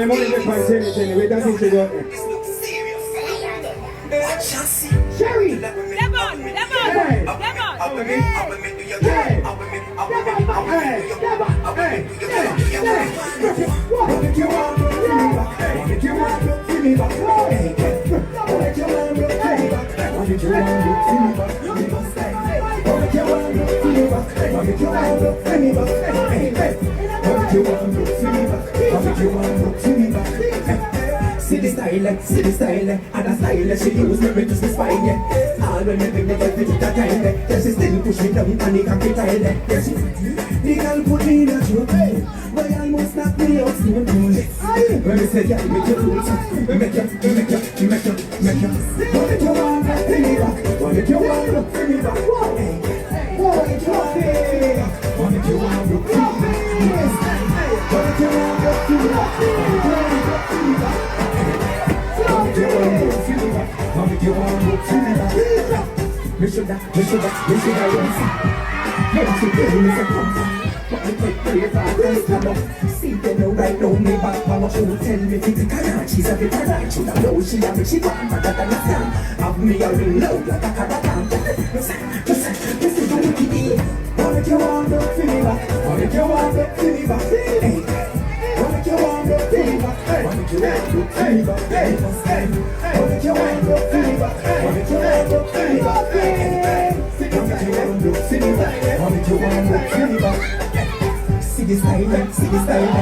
my money make my tenny. Wait until she go. Sherry! Lemon! Hey! Lemon! Hey! Hey! What did you want to see me back? What did you want to see me back? What did you want to see me back? What did you want to see me back? What did you want to see me back? What did you want to see me back? What did you want to see me back? What did you want to see me back? See the style, and a style she use me just to spine, yeah. All when me bring the girl to that time, yeah. She still push me down and the capital, yeah. She, the girl put me in a choke, but almost knock me out, so cool. When me say, yeah, make you cool, make you. What did you want to see me back? What did you want to see me back? What did you want to see me back? What did you want to see me back? What did you want to see me back? Me shoulda Hey, she gave me some comfort, but I take praise and praise come up. See them now right now, me back mama who tell me to take her on. She's a bit of right, she know she a me, she want but that understand. Have me a ring loud like a caravan. This is the wicked deal. What did you want to see me back? What did you want to see me back? Hey, what did you want to see me back? What did you want to see me back? What did you want to see me back? What did you want to see me back? See the style, see the style,